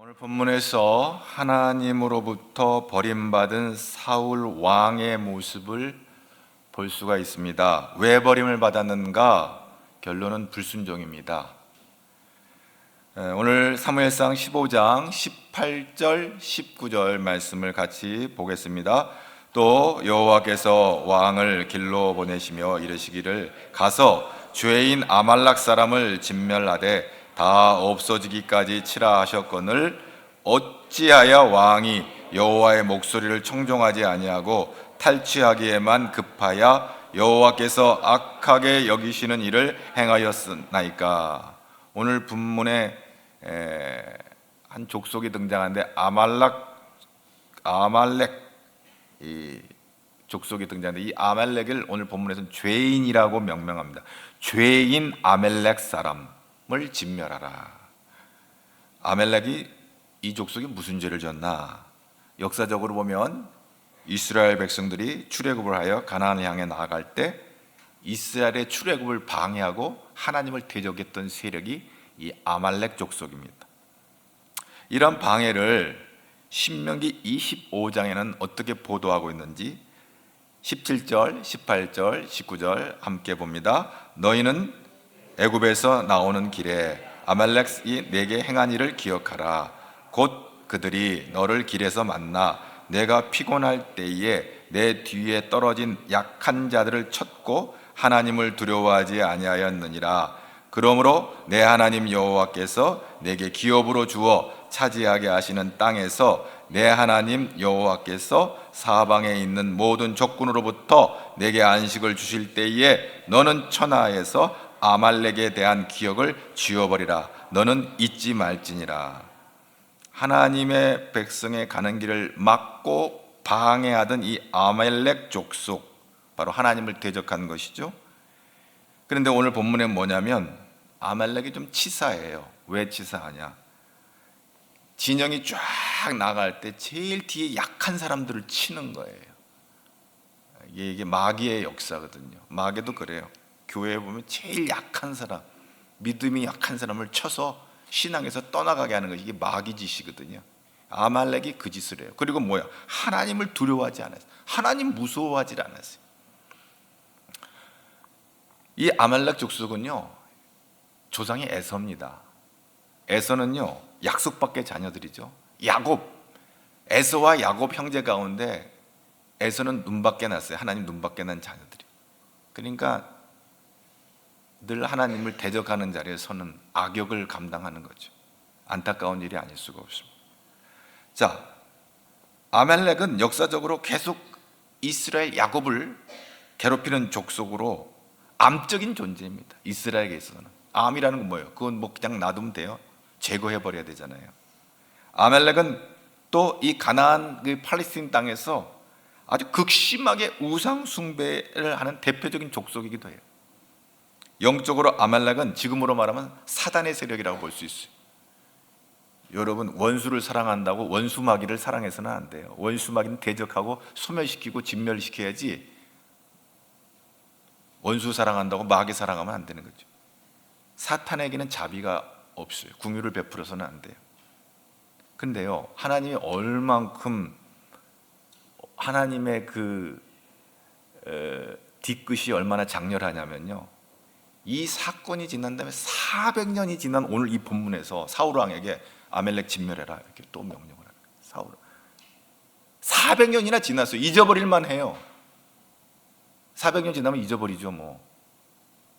오늘 본문에서 하나님으로부터 버림받은 사울 왕의 모습을 볼 수가 있습니다. 왜 버림을 받았는가? 결론은 불순종입니다. 오늘 사무엘상 15장 18절 19절 말씀을 같이 보겠습니다. 또 여호와께서 왕을 길로 보내시며 이르시기를 가서 죄인 아말렉 사람을 진멸하되 다 없어지기까지 치라 하셨거늘 어찌하여 왕이 여호와의 목소리를 청종하지 아니하고 탈취하기에만 급하여 여호와께서 악하게 여기시는 일을 행하였나이까. 오늘 본문에 한 족속이 등장하는데 아말렉 이 족속이 등장하는데 이 아말렉을 오늘 본문에서는 죄인이라고 명명합니다. 죄인 아말렉 사람을 진멸하라. 아말렉이 이 족속이 무슨 죄를 졌나? 역사적으로 보면 이스라엘 백성들이 출애굽을 하여 가나안을 향해 나아갈 때 이스라엘의 출애굽을 방해하고 하나님을 대적했던 세력이 이 아말렉 족속입니다. 이런 방해를 신명기 25장에는 어떻게 보도하고 있는지 17절, 18절, 19절 함께 봅니다. 너희는 애굽에서 나오는 길에 아말렉이 내게 행한 일을 기억하라. 곧 그들이 너를 길에서 만나 내가 피곤할 때에 내 뒤에 떨어진 약한 자들을 쳤고 하나님을 두려워하지 아니하였느니라. 그러므로 내 하나님 여호와께서 내게 기업으로 주어 차지하게 하시는 땅에서 내 하나님 여호와께서 사방에 있는 모든 적군으로부터 내게 안식을 주실 때에 너는 천하에서 아말렉에 대한 기억을 지워버리라. 너는 잊지 말지니라. 하나님의 백성의 가는 길을 막고 방해하던 이 아말렉 족속, 바로 하나님을 대적한 것이죠. 그런데 오늘 본문에 뭐냐면 아말렉이 좀 치사해요. 왜 치사하냐? 진영이 쫙 나갈 때 제일 뒤에 약한 사람들을 치는 거예요. 이게 마귀의 역사거든요. 마귀도 그래요. 교회에 보면 제일 약한 사람, 믿음이 약한 사람을 쳐서 신앙에서 떠나가게 하는 것이 이게 마귀 짓이거든요. 아말렉이 그 짓을 해요. 그리고 뭐야? 하나님을 두려워하지 않았어요. 하나님 무서워하지 않았어요. 이 아말렉 족속은요, 조상이 에서입니다. 에서는요, 약속밖에 자녀들이죠. 야곱, 에서와 야곱 형제 가운데 에서는 눈밖에 났어요. 하나님 눈밖에 난 자녀들이. 그러니까 늘 하나님을 대적하는 자리에 서는 악역을 감당하는 거죠. 안타까운 일이 아닐 수가 없습니다. 자, 아말렉은 역사적으로 계속 이스라엘 야곱을 괴롭히는 족속으로 암적인 존재입니다. 이스라엘에서는. 암이라는 건 뭐예요? 그건 뭐 그냥 놔두면 돼요? 제거해버려야 되잖아요. 아말렉은 또 이 가나안 그 팔레스틴 땅에서 아주 극심하게 우상 숭배를 하는 대표적인 족속이기도 해요. 영적으로 아말렉은 지금으로 말하면 사단의 세력이라고 볼 수 있어요. 여러분, 원수를 사랑한다고 원수마귀를 사랑해서는 안 돼요. 원수마귀는 대적하고 소멸시키고 진멸시켜야지, 원수 사랑한다고 마귀 사랑하면 안 되는 거죠. 사탄에게는 자비가 없어요. 긍휼을 베풀어서는 안 돼요. 근데요, 하나님이 얼만큼 하나님의 그 뒤끝이 얼마나 장렬하냐면요, 이 사건이 지난 다음에 400년이 지난 오늘 이 본문에서 사울 왕에게 아말렉 진멸해라 이렇게 또 명령을 합니다. 사울 400년이나 지났어요. 잊어버릴만 해요. 400년 지나면 잊어버리죠 뭐.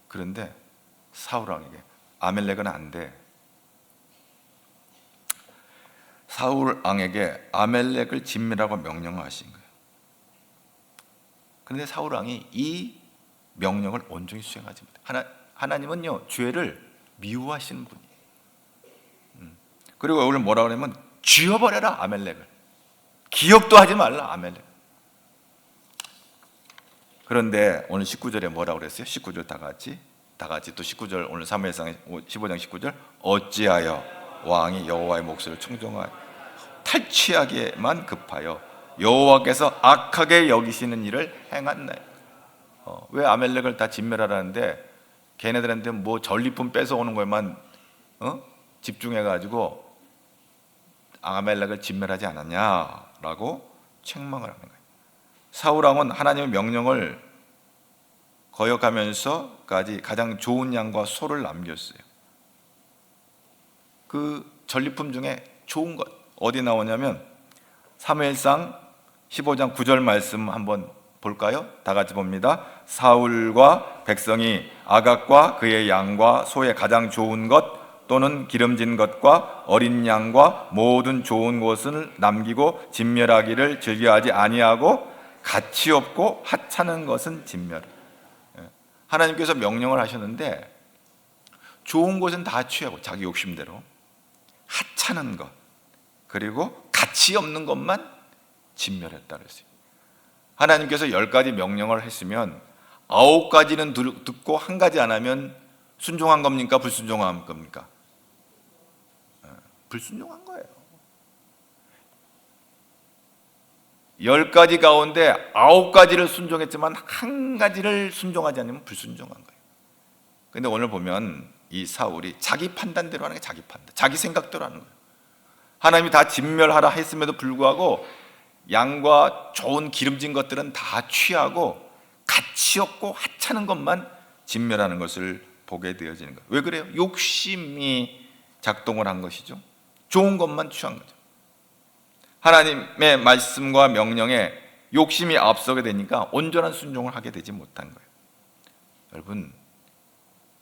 그런데 사울 왕에게 아말렉은 안 돼. 사울 왕에게 아말렉을 진멸하고 명령하신 거예요. 그런데 사울 왕이 이 명령을 온전히 수행하지 못해요. 하나님은요, 죄를 미워하시는 분이에요. 그리고 오늘 뭐라 그러냐면 지워버려라 아말렉을. 기억도 하지 말라 아말렉. 그런데 오늘 19절에 뭐라고 그랬어요? 19절 다 같이 또 19절, 오늘 사무엘상 15장 19절, 어찌하여 왕이 여호와의 목소리를 청종하여 탈취하기에만 급하여 여호와께서 악하게 여기시는 일을 행했나요? 왜 아말렉을 다 진멸하라는데 걔네들한테 뭐 전리품 뺏어오는 것만 집중해가지고 아말렉을 진멸하지 않았냐라고 책망을 하는 거예요. 사울 왕은 하나님의 명령을 거역하면서까지 가장 좋은 양과 소를 남겼어요. 그 전리품 중에 좋은 것 어디 나오냐면 사무엘상 15장 9절 말씀 한번 볼까요? 다 같이 봅니다. 사울과 백성이 아각과 그의 양과 소의 가장 좋은 것 또는 기름진 것과 어린 양과 모든 좋은 것을 남기고 진멸하기를 즐겨하지 아니하고 가치 없고 하찮은 것은 진멸. 하나님께서 명령을 하셨는데 좋은 것은 다 취하고 자기 욕심대로, 하찮은 것 그리고 가치 없는 것만 진멸했다 그랬어요. 하나님께서 10가지 명령을 했으면 9가지는 듣고 1가지 안 하면 순종한 겁니까? 불순종한 겁니까? 불순종한 거예요. 10가지 가운데 9가지를 순종했지만 1가지를 순종하지 않으면 불순종한 거예요. 근데 오늘 보면 이 사울이 자기 판단대로 하는 게 자기 판단, 자기 생각대로 하는 거예요. 하나님이 다 진멸하라 했음에도 불구하고 양과 좋은 기름진 것들은 다 취하고 가치 없고 하찮은 것만 진멸하는 것을 보게 되어지는 거예요. 왜 그래요? 욕심이 작동을 한 것이죠. 좋은 것만 취한 거죠. 하나님의 말씀과 명령에 욕심이 앞서게 되니까 온전한 순종을 하게 되지 못한 거예요. 여러분,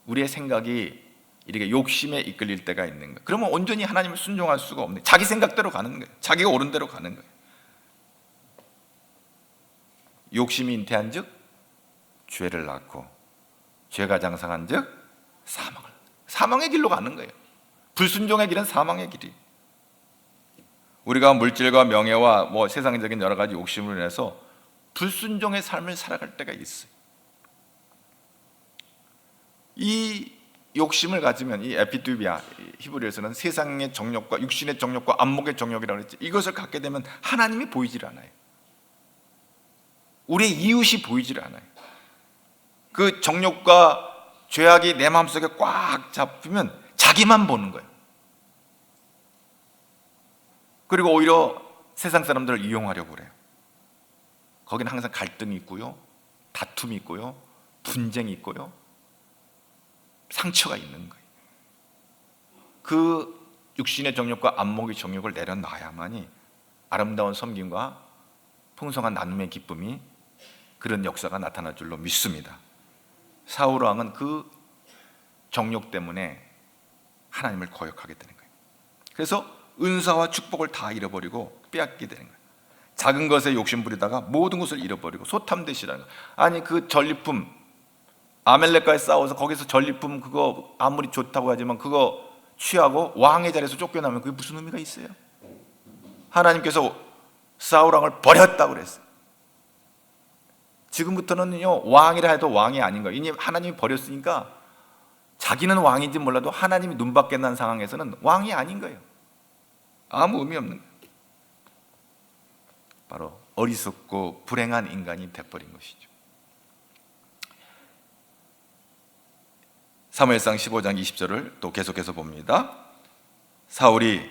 우리의 생각이 이렇게 욕심에 이끌릴 때가 있는 거예요. 그러면 온전히 하나님을 순종할 수가 없는 거예요. 자기 생각대로 가는 거예요. 자기가 옳은 대로 가는 거예요. 욕심이 잉태한 즉 죄를 낳고 죄가 장성한 즉 사망의 길로 가는 거예요. 불순종의 길은 사망의 길이. 우리가 물질과 명예와 세상적인 여러 가지 욕심으로 인해서 불순종의 삶을 살아갈 때가 있어요. 이 욕심을 가지면 이 에피투비아, 히브리어에서는 세상의 정욕과 육신의 정욕과 안목의 정욕이라고 했지, 이것을 갖게 되면 하나님이 보이질 않아요. 우리의 이웃이 보이질 않아요. 그 정욕과 죄악이 내 마음속에 꽉 잡히면 자기만 보는 거예요. 그리고 오히려 세상 사람들을 이용하려고 그래요. 거기는 항상 갈등이 있고요, 다툼이 있고요, 분쟁이 있고요, 상처가 있는 거예요. 그 육신의 정욕과 안목의 정욕을 내려놔야만이 아름다운 섬김과 풍성한 나눔의 기쁨이, 그런 역사가 나타날 줄로 믿습니다. 사울 왕은 그 정욕 때문에 하나님을 거역하게 되는 거예요. 그래서 은사와 축복을 다 잃어버리고 빼앗게 되는 거예요. 작은 것에 욕심 부리다가 모든 것을 잃어버리고 소탐대시라는 거예요. 아니 그 전리품, 아멜렉과의 싸워서 거기서 전리품 그거 아무리 좋다고 하지만 그거 취하고 왕의 자리에서 쫓겨나면 그게 무슨 의미가 있어요? 하나님께서 사울 왕을 버렸다고 그랬어요. 지금부터는요, 왕이라 해도 왕이 아닌 거예요. 이미 하나님이 버렸으니까 자기는 왕인지 몰라도 하나님이 눈밖에 난 상황에서는 왕이 아닌 거예요. 아무 의미 없는 거예요. 바로 어리석고 불행한 인간이 돼버린 것이죠. 사무엘상 15장 20절을 또 계속해서 봅니다. 사무엘상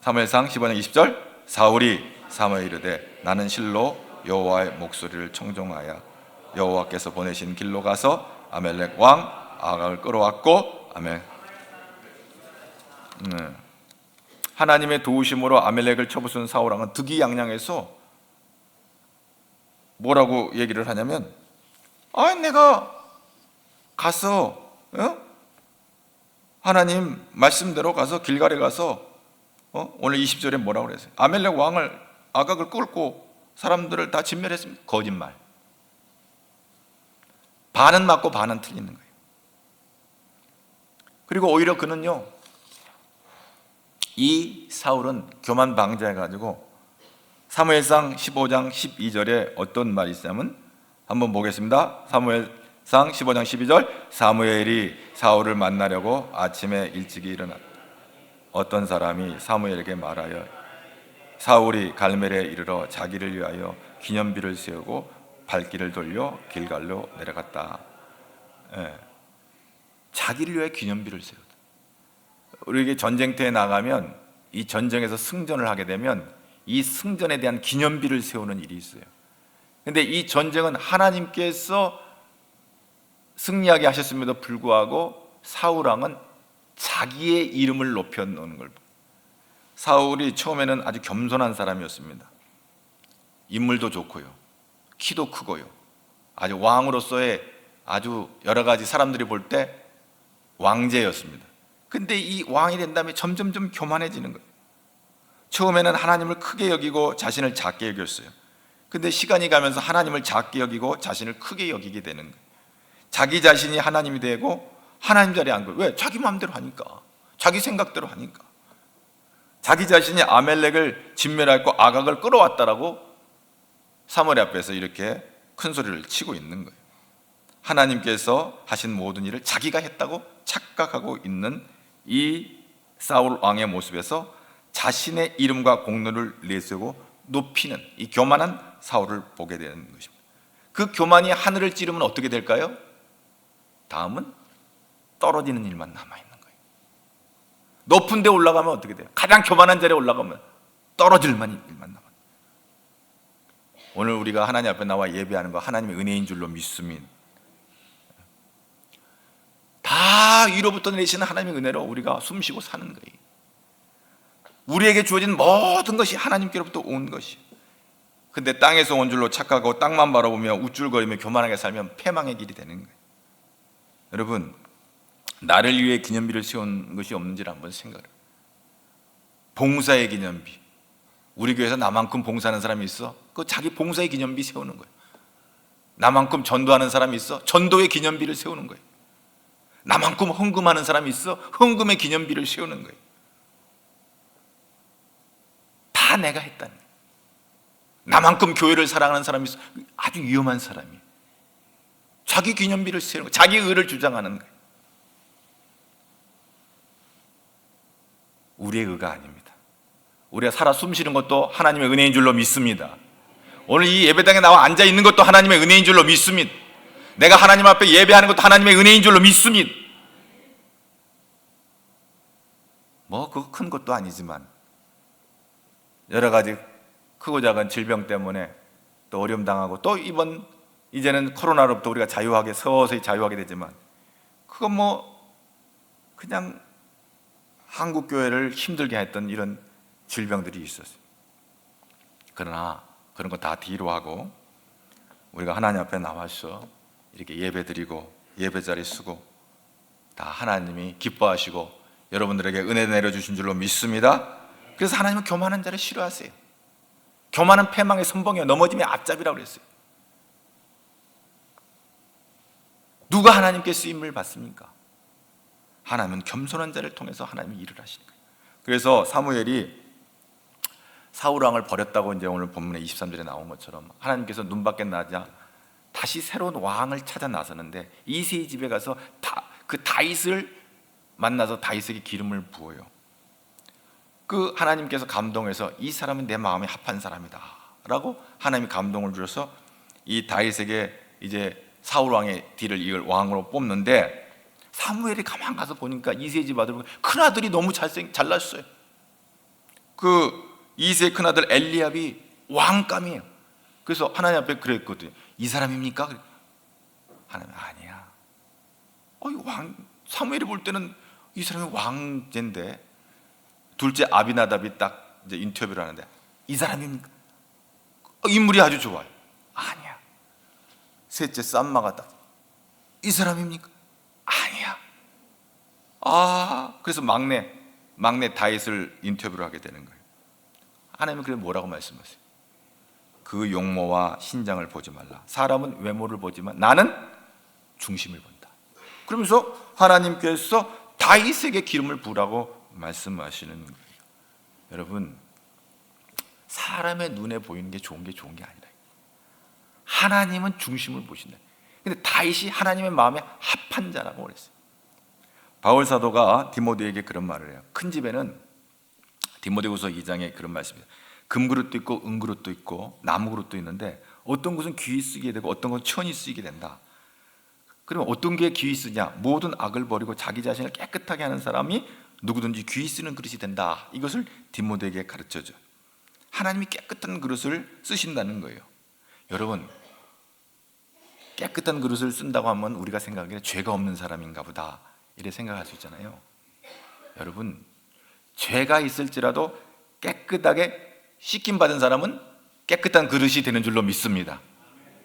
15장 20절, 사울이 사무엘에 이르되 나는 실로 여호와의 목소리를 청종하여 여호와께서 보내신 길로 가서 아멜렉 왕 아각을 끌어왔고, 아멘. 하나님의 도우심으로 아멜렉을 쳐부순 사울 왕은 득이양양해서 뭐라고 얘기를 하냐면, 내가 가서 하나님 말씀대로 가서 길갈에 가서 오늘 20절에 뭐라고 그랬어요? 아멜렉 왕을 아각을 끌고 사람들을 다 진멸했습니다. 거짓말. 반은 맞고 반은 틀리는 거예요. 그리고 오히려 그는요, 이 사울은 교만방자해가지고 사무엘상 15장 12절에 어떤 말이 있냐면, 한번 보겠습니다. 사무엘상 15장 12절, 사무엘이 사울을 만나려고 아침에 일찍이 일어났다. 어떤 사람이 사무엘에게 말하여 사울이 갈멜에 이르러 자기를 위하여 기념비를 세우고 발길을 돌려 길갈로 내려갔다. 자기를 위하여 기념비를 세우다. 우리에게 전쟁터에 나가면 이 전쟁에서 승전을 하게 되면 이 승전에 대한 기념비를 세우는 일이 있어요. 근데 이 전쟁은 하나님께서 승리하게 하셨음에도 불구하고 사울 왕은 자기의 이름을 높여 놓는 걸. 사울이 처음에는 아주 겸손한 사람이었습니다. 인물도 좋고요, 키도 크고요, 아주 왕으로서의 아주 여러 가지 사람들이 볼 때 왕제였습니다. 근데 이 왕이 된 다음에 점점점 교만해지는 거예요. 처음에는 하나님을 크게 여기고 자신을 작게 여겼어요. 근데 시간이 가면서 하나님을 작게 여기고 자신을 크게 여기게 되는 거예요. 자기 자신이 하나님이 되고 하나님 자리에 앉고. 왜? 자기 마음대로 하니까, 자기 생각대로 하니까. 자기 자신이 아멜렉을 진멸하고 아각을 끌어왔다라고 사무엘 앞에서 이렇게 큰 소리를 치고 있는 거예요. 하나님께서 하신 모든 일을 자기가 했다고 착각하고 있는 이 사울 왕의 모습에서 자신의 이름과 공로를 내세우고 높이는 이 교만한 사울을 보게 되는 것입니다. 그 교만이 하늘을 찌르면 어떻게 될까요? 다음은 떨어지는 일만 남아있는 거예요. 높은 데 올라가면 어떻게 돼요? 가장 교만한 자리에 올라가면 떨어질 일만 남아요. 오늘 우리가 하나님 앞에 나와 예배하는 거 하나님의 은혜인 줄로 믿습니다. 다 위로부터 내리시는 하나님의 은혜로 우리가 숨쉬고 사는 거예요. 우리에게 주어진 모든 것이 하나님께로부터 온 것이에요. 근데 땅에서 온 줄로 착각하고 땅만 바라보며 우쭐거리며 교만하게 살면 패망의 길이 되는 거예요. 여러분, 나를 위해 기념비를 세운 것이 없는지를 한번 생각해요. 봉사의 기념비. 우리 교회에서 나만큼 봉사하는 사람이 있어? 그 자기 봉사의 기념비 세우는 거예요. 나만큼 전도하는 사람이 있어? 전도의 기념비를 세우는 거예요. 나만큼 헌금하는 사람이 있어? 헌금의 기념비를 세우는 거예요. 다 내가 했다는 거예요. 나만큼 교회를 사랑하는 사람이 있어? 아주 위험한 사람이에요. 자기 기념비를 세우는 거예요. 자기 의를 주장하는 거예요. 우리의 의가 아닙니다. 우리가 살아 숨쉬는 것도 하나님의 은혜인 줄로 믿습니다. 오늘 이 예배당에 나와 앉아 있는 것도 하나님의 은혜인 줄로 믿습니다. 내가 하나님 앞에 예배하는 것도 하나님의 은혜인 줄로 믿습니다. 뭐 그거 큰 것도 아니지만 여러 가지 크고 작은 질병 때문에 또 어려움 당하고 또 이제는 코로나로부터 우리가 자유하게 서서히 자유하게 되지만 그건 뭐 그냥 한국 교회를 힘들게 했던 이런 질병들이 있었어요. 그러나 그런 거 다 뒤로 하고 우리가 하나님 앞에 나와서 이렇게 예배드리고 예배자리 쓰고 다 하나님이 기뻐하시고 여러분들에게 은혜 내려주신 줄로 믿습니다. 그래서 하나님은 교만한 자를 싫어하세요. 교만은 패망의 선봉이에요. 넘어짐의 앞잡이라고 그랬어요. 누가 하나님께 쓰임을 받습니까? 하나님은 겸손한 자를 통해서 하나님이 일을 하시는 거예요. 그래서 사무엘이 사울 왕을 버렸다고 이제 오늘 본문에 23절에 나온 것처럼 하나님께서 눈밖에 나자 다시 새로운 왕을 찾아 나서는데 이새의 집에 가서 그 다윗을 만나서 다윗에게 기름을 부어요. 그 하나님께서 감동해서 이 사람은 내 마음에 합한 사람이다 라고 하나님이 감동을 주셔서 이 다윗에게 이제 사울 왕의 뒤를 이을 왕으로 뽑는데 사무엘이 가만 가서 보니까 이새의 집 아들 큰아들이 너무 잘났어요. 그 이새의 큰아들 엘리압이 왕감이에요. 그래서 하나님 앞에 그랬거든요. 이 사람입니까? 하나님 아니야. 사무엘이 볼 때는 이 사람이 왕제인데 둘째 아비나답이 딱 이제 인터뷰를 하는데 이 사람입니까? 인물이 아주 좋아요. 아니야. 셋째 쌈마가 딱 이 사람입니까? 아니야. 그래서 막내 다윗을 인터뷰를 하게 되는 거예요. 하나님은 그래 뭐라고 말씀하세요? 그 용모와 신장을 보지 말라. 사람은 외모를 보지만 나는 중심을 본다. 그러면서 하나님께서 다윗에게 기름을 부으라고 말씀하시는 거예요. 여러분, 사람의 눈에 보이는 게 좋은 게 아니라 하나님은 중심을 보신다. 근데 다윗이 하나님의 마음에 합한 자라고 그랬어요. 바울 사도가 디모데에게 그런 말을 해요. 큰 집에는 디모데후서 2장에 그런 말씀입니다. 금그릇도 있고 은그릇도 있고 나무그릇도 있는데 어떤 것은 귀히 쓰게 되고 어떤 것은 천히 쓰이게 된다. 그러면 어떤 게 귀히 쓰냐? 모든 악을 버리고 자기 자신을 깨끗하게 하는 사람이 누구든지 귀 쓰는 그릇이 된다. 이것을 디모데에게 가르쳐줘. 하나님이 깨끗한 그릇을 쓰신다는 거예요. 여러분, 깨끗한 그릇을 쓴다고 하면 우리가 생각하기에 죄가 없는 사람인가 보다 이렇게 생각할 수 있잖아요. 여러분, 죄가 있을지라도 깨끗하게 씻김받은 사람은 깨끗한 그릇이 되는 줄로 믿습니다.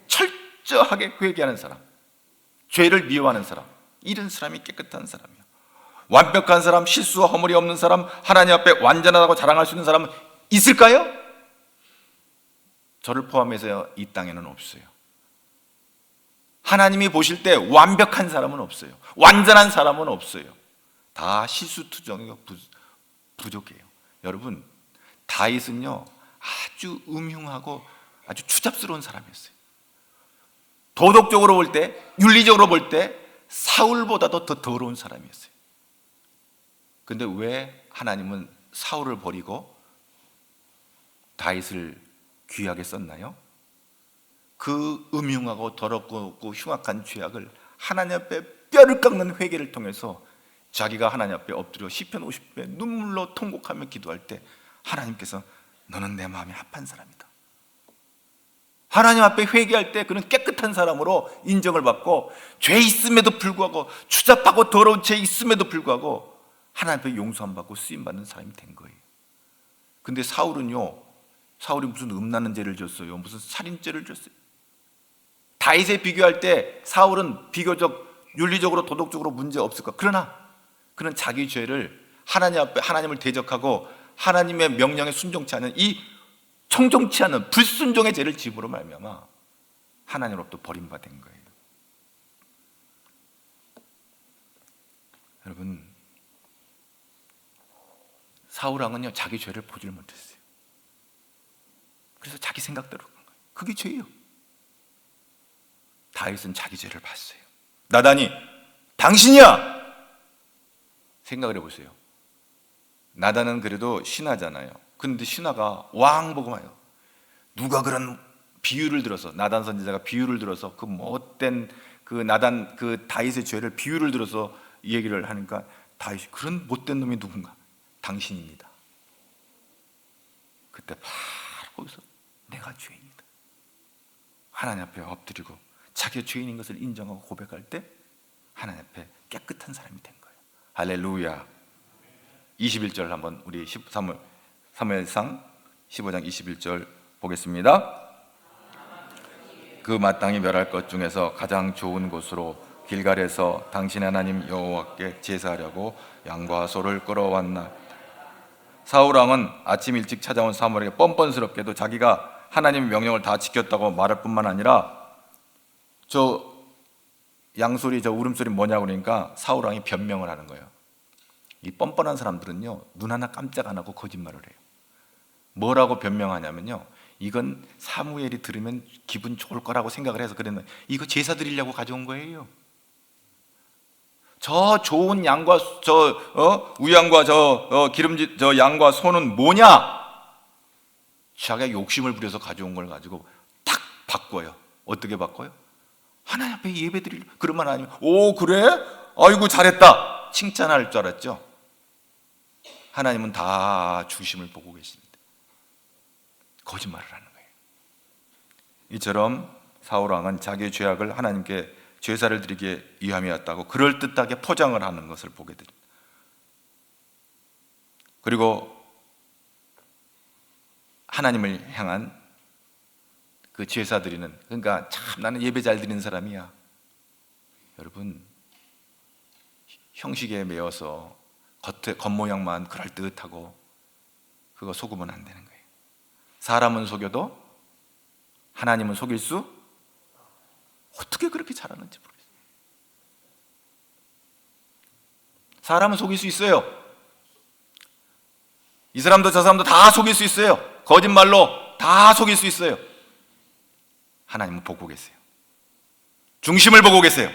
철저하게 회개하는 사람, 죄를 미워하는 사람, 이런 사람이 깨끗한 사람이에요. 완벽한 사람, 실수와 허물이 없는 사람, 하나님 앞에 완전하다고 자랑할 수 있는 사람은 있을까요? 저를 포함해서 이 땅에는 없어요. 하나님이 보실 때 완벽한 사람은 없어요. 완전한 사람은 없어요. 다 실수투정이고 부족해요. 여러분, 다윗은요 아주 음흉하고 아주 추잡스러운 사람이었어요. 도덕적으로 볼 때, 윤리적으로 볼 때 사울보다도 더 더러운 사람이었어요. 근데 왜 하나님은 사울을 버리고 다윗을 귀하게 썼나요? 그 음흉하고 더럽고 흉악한 죄악을 하나님 앞에 뼈를 깎는 회개를 통해서 자기가 하나님 앞에 엎드려 시편 50편 눈물로 통곡하며 기도할 때 하나님께서 너는 내 마음에 합한 사람이다. 하나님 앞에 회개할 때 그는 깨끗한 사람으로 인정을 받고, 죄 있음에도 불구하고, 추잡하고 더러운 죄 있음에도 불구하고 하나님 앞에 용서함 받고 쓰임 받는 사람이 된 거예요. 근데 사울은요, 사울이 무슨 음란한 죄를 졌어요? 무슨 살인죄를 졌어요? 다윗에 비교할 때 사울은 비교적 윤리적으로 도덕적으로 문제 없을 거야. 그러나 그는 자기 죄를 하나님 앞에 하나님을 대적하고 하나님의 명령에 순종치 않은 이 청종치 않은 불순종의 죄를 지음으로 말미암아 하나님으로부터 버림받은 거예요. 여러분, 사울 왕은요 자기 죄를 보지를 못했어요. 그래서 자기 생각대로 간 거예요. 그게 죄예요. 다윗은 자기 죄를 봤어요. 나단이 당신이야! 생각을 해보세요. 나단은 그래도 신하잖아요. 근데 신하가 왕 보고 말이에요. 누가 그런 비유를 들어서, 나단 선지자가 비유를 들어서 그 못된 그 나단 그 다윗의 죄를 비유를 들어서 얘기를 하니까 다윗이 그런 못된 놈이 누군가? 당신입니다. 그때 바로 거기서 내가 죄인이다. 하나님 앞에 엎드리고 자기가 죄인인 것을 인정하고 고백할 때 하나님 앞에 깨끗한 사람이 된 거예요. 할렐루야. 21절 한번 우리 사무엘상 15장 21절 보겠습니다. 그 마땅히 멸할 것 중에서 가장 좋은 곳으로 길갈에서 당신의 하나님 여호와께 제사하려고 양과 소를 끌어왔나. 사울 왕은 아침 일찍 찾아온 사무엘에게 뻔뻔스럽게도 자기가 하나님의 명령을 다 지켰다고 말할 뿐만 아니라 저 양소리 저 울음소리 뭐냐고 그러니까 사울 왕이 변명을 하는 거예요. 이 뻔뻔한 사람들은요 눈 하나 깜짝 안 하고 거짓말을 해요. 뭐라고 변명하냐면요, 이건 사무엘이 들으면 기분 좋을 거라고 생각을 해서 그랬는데 이거 제사 드리려고 가져온 거예요. 저 좋은 양과 우양과 기름진 저 양과 소는 뭐냐? 자기가 욕심을 부려서 가져온 걸 가지고 탁 바꿔요. 어떻게 바꿔요? 하나님 앞에 예배 드리려. 그러면 아니면 오 그래? 아이고 잘했다 칭찬할 줄 알았죠. 하나님은 다 중심을 보고 계십니다. 거짓말을 하는 거예요. 이처럼 사울 왕은 자기의 죄악을 하나님께 제사를 드리기에 위함이었다고 그럴듯하게 포장을 하는 것을 보게 됩니다. 그리고 하나님을 향한 그 제사 드리는, 그러니까 참 나는 예배 잘 드리는 사람이야. 여러분, 형식에 매여서 겉모양만 그럴듯하고 그거 속으면 안 되는 거예요. 사람은 속여도 하나님은 속일 수 어떻게 그렇게 잘하는지 모르겠어요. 사람은 속일 수 있어요. 이 사람도 저 사람도 다 속일 수 있어요. 거짓말로 다 속일 수 있어요. 하나님은 보고 계세요. 중심을 보고 계세요.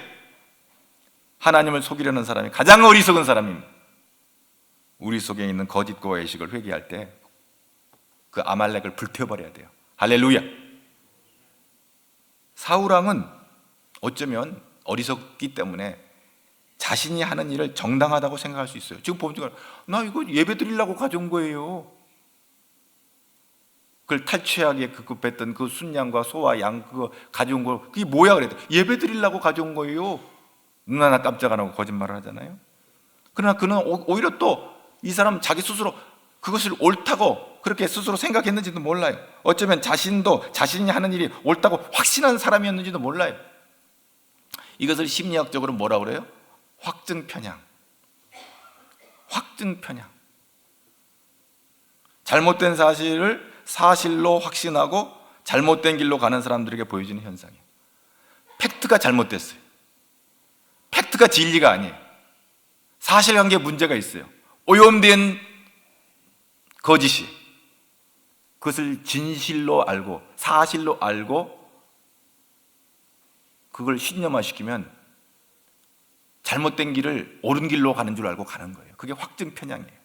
하나님을 속이려는 사람이 가장 어리석은 사람입니다. 우리 속에 있는 거짓과 외식을 회개할 때 그 아말렉을 불태워버려야 돼요. 할렐루야. 사울 왕은 어쩌면 어리석기 때문에 자신이 하는 일을 정당하다고 생각할 수 있어요. 지금 보면 나 이거 예배 드리려고 가져온 거예요. 그걸 탈취하게 급급했던 그 순양과 소와 양 그거 가져온 거 그게 뭐야 그랬더 예배 드리려고 가져온 거예요. 눈 하나 깜짝 안 하고 거짓말을 하잖아요. 그러나 그는 오히려 또 이 사람 자기 스스로 그것을 옳다고 그렇게 스스로 생각했는지도 몰라요. 어쩌면 자신도 자신이 하는 일이 옳다고 확신한 사람이었는지도 몰라요. 이것을 심리학적으로 뭐라고 그래요? 확증 편향. 확증 편향. 잘못된 사실을 사실로 확신하고 잘못된 길로 가는 사람들에게 보여지는 현상이에요. 팩트가 잘못됐어요. 팩트가 진리가 아니에요. 사실관계에 문제가 있어요. 오염된 거짓이 그것을 진실로 알고 사실로 알고 그걸 신념화시키면 잘못된 길을 옳은 길로 가는 줄 알고 가는 거예요. 그게 확증 편향이에요.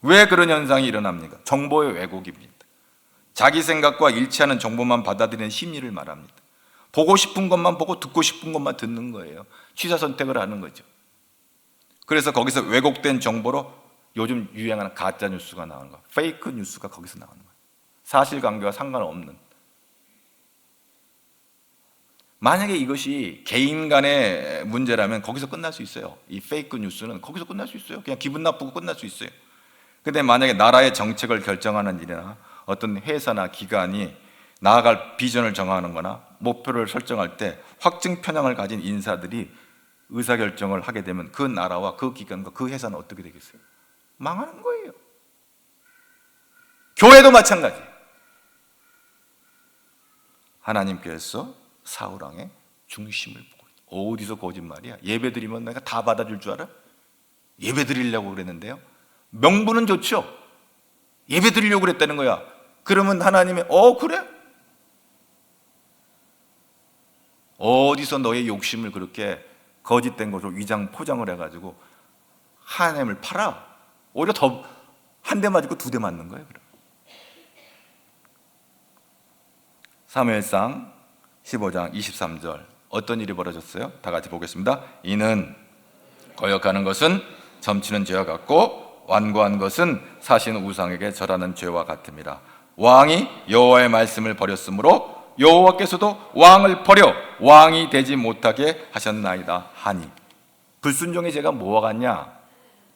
왜 그런 현상이 일어납니까? 정보의 왜곡입니다. 자기 생각과 일치하는 정보만 받아들이는 심리를 말합니다. 보고 싶은 것만 보고 듣고 싶은 것만 듣는 거예요. 취사 선택을 하는 거죠. 그래서 거기서 왜곡된 정보로 요즘 유행하는 가짜 뉴스가 나오는 거예요. 페이크 뉴스가 거기서 나오는 거예요. 사실관계와 상관없는. 만약에 이것이 개인 간의 문제라면 거기서 끝날 수 있어요. 이 페이크 뉴스는 거기서 끝날 수 있어요. 그냥 기분 나쁘고 끝날 수 있어요. 근데 만약에 나라의 정책을 결정하는 일이나 어떤 회사나 기관이 나아갈 비전을 정하는 거나 목표를 설정할 때 확증 편향을 가진 인사들이 의사결정을 하게 되면 그 나라와 그 기관과 그 회사는 어떻게 되겠어요? 망하는 거예요. 교회도 마찬가지예요. 하나님께서 사울왕의 중심을 보고 있다. 어디서 거짓말이야? 예배 드리면 내가 다 받아줄 줄 알아? 예배 드리려고 그랬는데요. 명분은 좋죠. 예배 드리려고 그랬다는 거야. 그러면 하나님이 그래? 어디서 너의 욕심을 그렇게 거짓된 것으로 위장 포장을 해가지고 하나님을 팔아? 오히려 더 한 대 맞고 두 대 맞는 거예요. 그럼. 사무엘상 15장 23절 어떤 일이 벌어졌어요? 다 같이 보겠습니다. 이는 거역하는 것은 점치는 죄와 같고 완고한 것은 사신 우상에게 절하는 죄와 같음이라. 왕이 여호와의 말씀을 버렸으므로 여호와께서도 왕을 버려 왕이 되지 못하게 하셨나이다 하니. 불순종의 죄가 뭐와 같냐?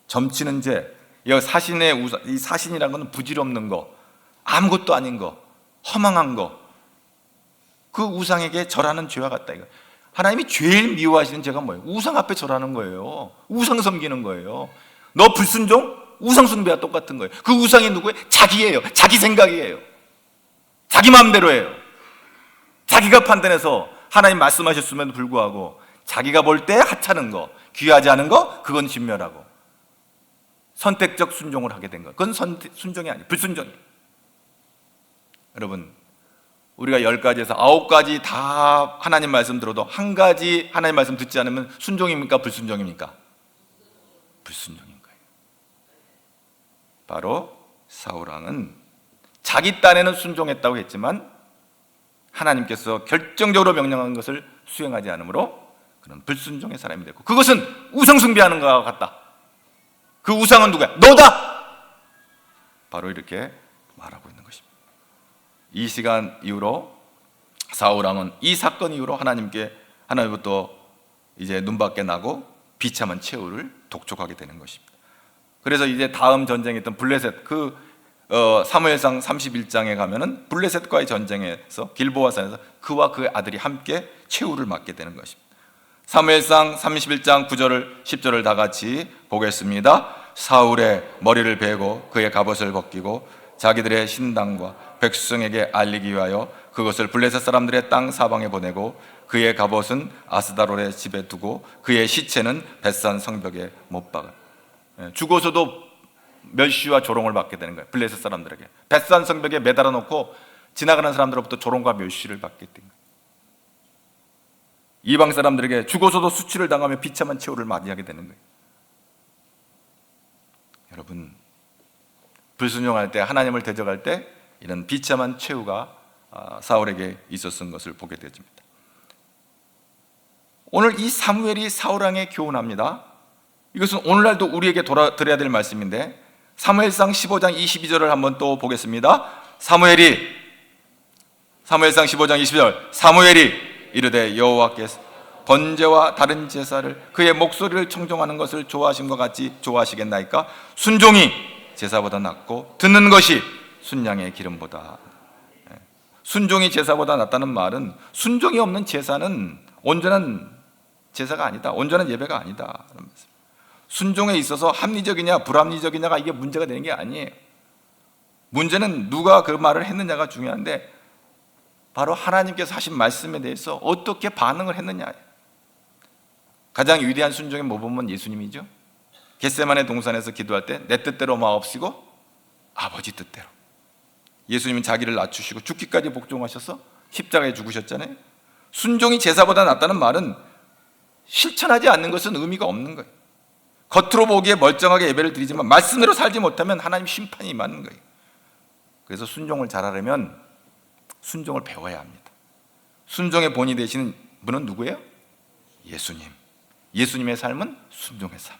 점치는 죄. 이 사신의 우상, 이 사신이라는 것은 부질없는 거, 아무것도 아닌 거, 허망한 거, 그 우상에게 절하는 죄와 같다. 이거. 하나님이 제일 미워하시는 죄가 뭐예요? 우상 앞에 절하는 거예요. 우상 섬기는 거예요. 너 불순종? 우상 숭배와 똑같은 거예요. 그 우상이 누구예요? 자기예요. 자기 생각이에요. 자기 마음대로 해요. 자기가 판단해서 하나님 말씀하셨음에도 불구하고 자기가 볼 때 하찮은 거, 귀하지 않은 거, 그건 진멸하고 선택적 순종을 하게 된 거예요. 그건 순종이 아니에요. 불순종이에요. 여러분, 우리가 10가지에서 9가지 다 하나님 말씀 들어도 한 가지 하나님 말씀 듣지 않으면 순종입니까? 불순종입니까? 불순종인 거예요. 바로 사울왕은 자기 딴에는 순종했다고 했지만 하나님께서 결정적으로 명령한 것을 수행하지 않으므로 그는 불순종의 사람이 됐고, 그것은 우상 숭배하는 것과 같다. 그 우상은 누구야? 너다! 바로 이렇게 말하고 있는 것입니다. 이 시간 이후로 사울왕은 이 사건 이후로 하나님부터 이제 눈밖에 나고 비참한 최후를 독촉하게 되는 것입니다. 그래서 이제 다음 전쟁했던 블레셋, 사무엘상 31장에 가면은 블레셋과의 전쟁에서 길보아산에서 그와 그의 아들이 함께 최후를 맞게 되는 것입니다. 사무엘상 31장 9절을 10절을 다 같이 보겠습니다. 사울의 머리를 베고 그의 갑옷을 벗기고 자기들의 신당과 백성에게 알리기 위하여 그것을 블레셋 사람들의 땅 사방에 보내고 그의 갑옷은 아스다롤의 집에 두고 그의 시체는 벳산 성벽에 못 박아. 죽어서도 멸시와 조롱을 받게 되는 거예요. 블레셋 사람들에게 벳산 성벽에 매달아 놓고 지나가는 사람들로부터 조롱과 멸시를 받게 된 거예요. 이방 사람들에게 죽어서도 수치를 당하며 비참한 최후를 맞이하게 되는 거예요. 여러분, 불순종할 때, 하나님을 대적할 때 이런 비참한 최후가 사울에게 있었던 것을 보게 되집니다. 오늘 이 사무엘이 사울왕에 교훈합니다. 이것은 오늘날도 우리에게 들어야 될 말씀인데, 사무엘상 15장 22절을 한번 또 보겠습니다. 사무엘상 15장 22절, 사무엘이 이르되 여호와께서 번제와 다른 제사를 그의 목소리를 청종하는 것을 좋아하신 것 같이 좋아하시겠나이까? 순종이 제사보다 낫고 듣는 것이 순양의 기름보다. 순종이 제사보다 낫다는 말은 순종이 없는 제사는 온전한 제사가 아니다, 온전한 예배가 아니다. 순종에 있어서 합리적이냐 불합리적이냐가 이게 문제가 되는 게 아니에요. 문제는 누가 그 말을 했느냐가 중요한데, 바로 하나님께서 하신 말씀에 대해서 어떻게 반응을 했느냐. 가장 위대한 순종의 모범은 예수님이죠. 겟세마네 동산에서 기도할 때 내 뜻대로 마옵시고 아버지 뜻대로. 예수님은 자기를 낮추시고 죽기까지 복종하셔서 십자가에 죽으셨잖아요. 순종이 제사보다 낫다는 말은 실천하지 않는 것은 의미가 없는 거예요. 겉으로 보기에 멀쩡하게 예배를 드리지만 말씀대로 살지 못하면 하나님 심판이 임하는 거예요. 그래서 순종을 잘하려면 순종을 배워야 합니다. 순종의 본이 되시는 분은 누구예요? 예수님. 예수님의 삶은 순종의 삶.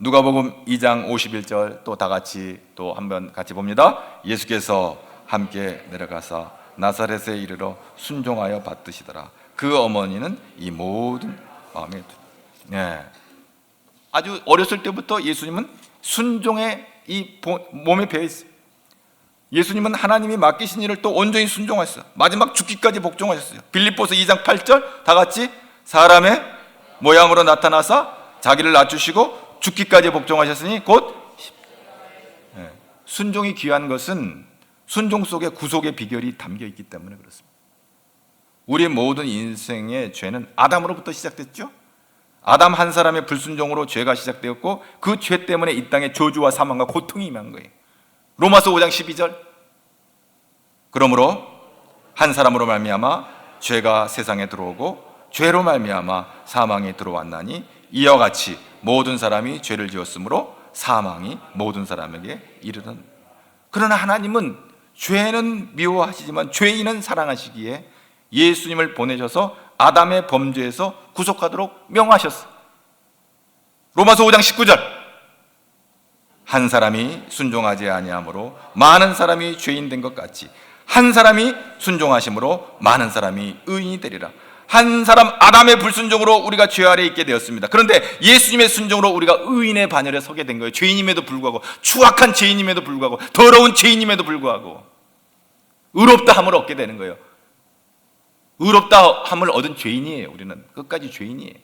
누가복음 2장 51절 또 다 같이 또 한번 같이 봅니다. 예수께서 함께 내려가사 나사렛에 이르러 순종하여 받드시더라. 그 어머니는 이 모든 마음에 아주 어렸을 때부터 예수님은 순종의 이 몸에 배어 있어요. 예수님은 하나님이 맡기신 일을 또 온전히 순종하셨어요. 마지막 죽기까지 복종하셨어요. 빌립보서 2장 8절 다 같이 사람의 모양으로 나타나사 자기를 낮추시고 죽기까지 복종하셨으니 곧 순종이 귀한 것은 순종 속에 구속의 비결이 담겨 있기 때문에 그렇습니다. 우리의 모든 인생의 죄는 아담으로부터 시작됐죠. 아담 한 사람의 불순종으로 죄가 시작되었고 그 죄 때문에 이 땅에 저주와 사망과 고통이 임한 거예요. 로마서 5장 12절 그러므로 한 사람으로 말미암아 죄가 세상에 들어오고 죄로 말미암아 사망이 들어왔나니 이와 같이 모든 사람이 죄를 지었으므로 사망이 모든 사람에게 이르는. 그러나 하나님은 죄는 미워하시지만 죄인은 사랑하시기에 예수님을 보내셔서 아담의 범죄에서 구속하도록 명하셨어요. 로마서 5장 19절 한 사람이 순종하지 아니함으로 많은 사람이 죄인 된 것 같이 한 사람이 순종하심으로 많은 사람이 의인이 되리라. 한 사람 아담의 불순종으로 우리가 죄 아래에 있게 되었습니다. 그런데 예수님의 순종으로 우리가 의인의 반열에 서게 된 거예요. 죄인임에도 불구하고, 추악한 죄인임에도 불구하고, 더러운 죄인임에도 불구하고 의롭다 함을 얻게 되는 거예요. 의롭다 함을 얻은 죄인이에요. 우리는 끝까지 죄인이에요.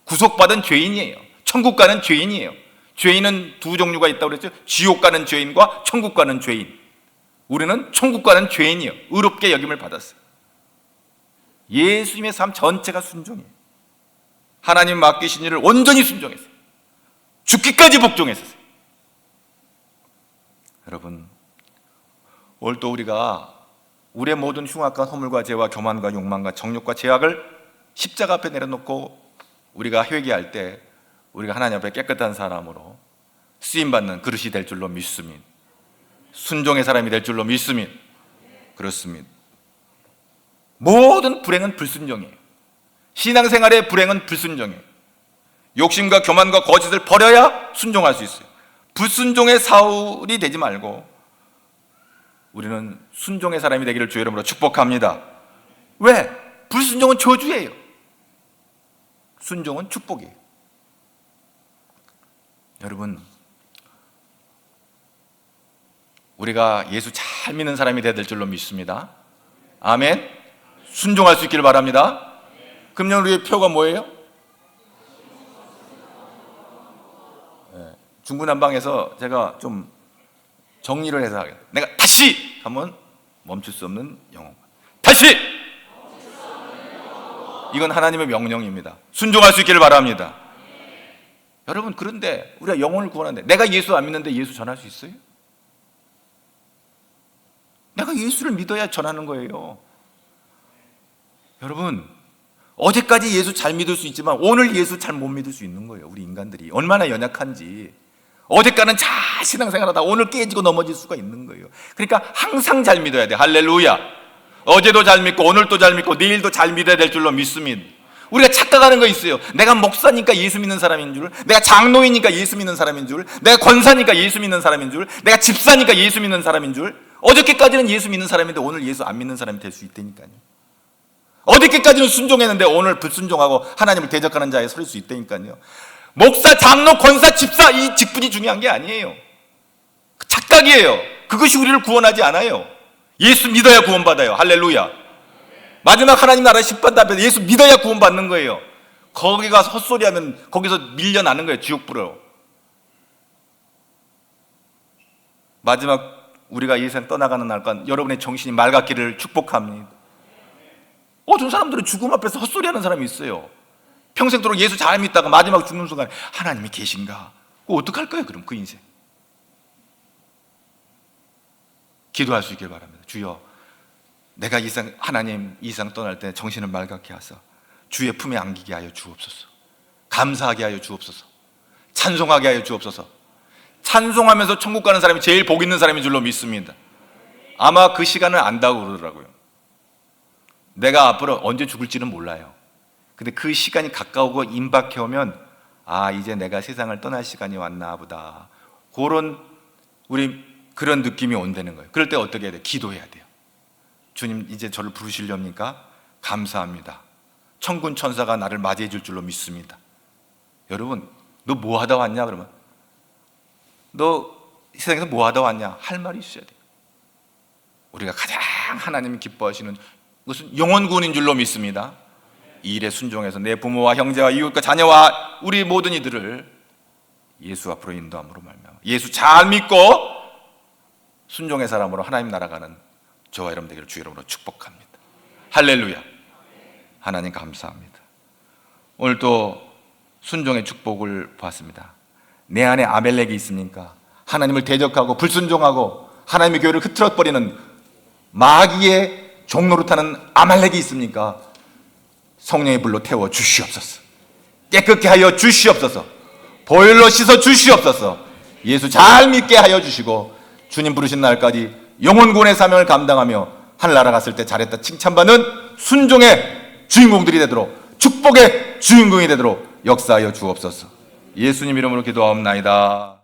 구속받은 죄인이에요. 천국 가는 죄인이에요. 죄인은 두 종류가 있다고 그랬죠. 지옥 가는 죄인과 천국 가는 죄인. 우리는 천국 가는 죄인이에요. 의롭게 여김을 받았어요. 예수님의 삶 전체가 순종이에요. 하나님 맡기신 일을 온전히 순종했어요. 죽기까지 복종했어요. 여러분, 오늘 또 우리가 우리의 모든 흉악과 허물과 죄와 교만과 욕망과 정욕과 죄악을 십자가 앞에 내려놓고 우리가 회개할 때 우리가 하나님 앞에 깨끗한 사람으로 쓰임받는 그릇이 될 줄로 믿습니다. 순종의 사람이 될 줄로 믿습니다. 그렇습니다. 모든 불행은 불순종이에요. 신앙생활의 불행은 불순종이에요. 욕심과 교만과 거짓을 버려야 순종할 수 있어요. 불순종의 사울이 되지 말고 우리는 순종의 사람이 되기를 주의 이름으로 축복합니다. 왜? 불순종은 저주예요. 순종은 축복이에요. 여러분, 우리가 예수 잘 믿는 사람이 되야 될 줄로 믿습니다. 아멘. 순종할 수 있기를 바랍니다. 금년 우리의 표가 뭐예요? 중구난방에서 제가 좀 정리를 해서 하겠습니다. 내가 다시 하면 멈출 수 없는 영혼. 다시! 이건 하나님의 명령입니다. 순종할 수 있기를 바랍니다. 여러분, 그런데 우리가 영혼을 구원하는데 내가 예수 안 믿는데 예수 전할 수 있어요? 내가 예수를 믿어야 전하는 거예요. 여러분, 어제까지 예수 잘 믿을 수 있지만 오늘 예수 잘 못 믿을 수 있는 거예요. 우리 인간들이 얼마나 연약한지. 어제까지는 잘 신앙생활하다 오늘 깨지고 넘어질 수가 있는 거예요. 그러니까 항상 잘 믿어야 돼. 할렐루야. 어제도 잘 믿고 오늘도 잘 믿고 내일도 잘 믿어야 될 줄로 믿습니다. 우리가 착각하는 거 있어요. 내가 목사니까 예수 믿는 사람인 줄, 내가 장로이니까 예수 믿는 사람인 줄, 내가 권사니까 예수 믿는 사람인 줄, 내가 집사니까 예수 믿는 사람인 줄. 어저께까지는 예수 믿는 사람인데 오늘 예수 안 믿는 사람이 될 수 있다니까요. 어저께까지는 순종했는데 오늘 불순종하고 하나님을 대적하는 자에 서릴 수 있다니까요. 목사, 장로, 권사, 집사 이 직분이 중요한 게 아니에요. 착각이에요. 그것이 우리를 구원하지 않아요. 예수 믿어야 구원받아요. 할렐루야. 마지막 하나님 나라 심판 앞에서 예수 믿어야 구원받는 거예요. 거기 가서 헛소리하면 거기서 밀려나는 거예요. 지옥불로. 마지막 우리가 이 세상 떠나가는 날간 여러분의 정신이 맑았기를 축복합니다. 어떤 사람들은 죽음 앞에서 헛소리하는 사람이 있어요. 평생도록 예수 잘 믿다가 마지막 죽는 순간에 하나님이 계신가? 그거 어떡할 거예요 그럼 그 인생? 기도할 수 있길 바랍니다. 주여, 내가 하나님 이 세상 떠날 때 정신을 맑게 하사 주의 품에 안기게 하여 주옵소서. 감사하게 하여 주옵소서. 찬송하게 하여 주옵소서. 찬송하면서 천국 가는 사람이 제일 복 있는 사람인 줄로 믿습니다. 아마 그 시간을 안다고 그러더라고요. 내가 앞으로 언제 죽을지는 몰라요. 근데 그 시간이 가까우고 임박해 오면 아, 이제 내가 세상을 떠날 시간이 왔나 보다. 그런 느낌이 온다는 거예요. 그럴 때 어떻게 해야 돼요? 기도해야 돼요. 주님, 이제 저를 부르시렵니까? 감사합니다. 천군 천사가 나를 맞이해 줄 줄로 믿습니다. 여러분, 너 뭐 하다 왔냐? 그러면 너 세상에서 뭐 하다 왔냐? 할 말이 있어야 돼요. 우리가 가장 하나님이 기뻐하시는 것은 영원 구원인 줄로 믿습니다. 이 일에 순종해서 내 부모와 형제와 이웃과 자녀와 우리 모든 이들을 예수 앞으로 인도함으로 말미암아 예수 잘 믿고 순종의 사람으로 하나님 나라가는 저와 여러분 되기를 주 이름으로 축복합니다. 할렐루야. 하나님 감사합니다. 오늘 또 순종의 축복을 보았습니다. 내 안에 아멜렉이 있습니까? 하나님을 대적하고 불순종하고 하나님의 교회를 흐트러버리는 마귀의 종노릇하는 아말렉이 있습니까? 성령의 불로 태워 주시옵소서. 깨끗게 하여 주시옵소서. 보혈로 씻어 주시옵소서. 예수 잘 믿게 하여 주시고 주님 부르신 날까지 영혼 구원의 사명을 감당하며 하늘나라 갔을 때 잘했다 칭찬받는 순종의 주인공들이 되도록, 축복의 주인공이 되도록 역사하여 주옵소서. 예수님 이름으로 기도하옵나이다.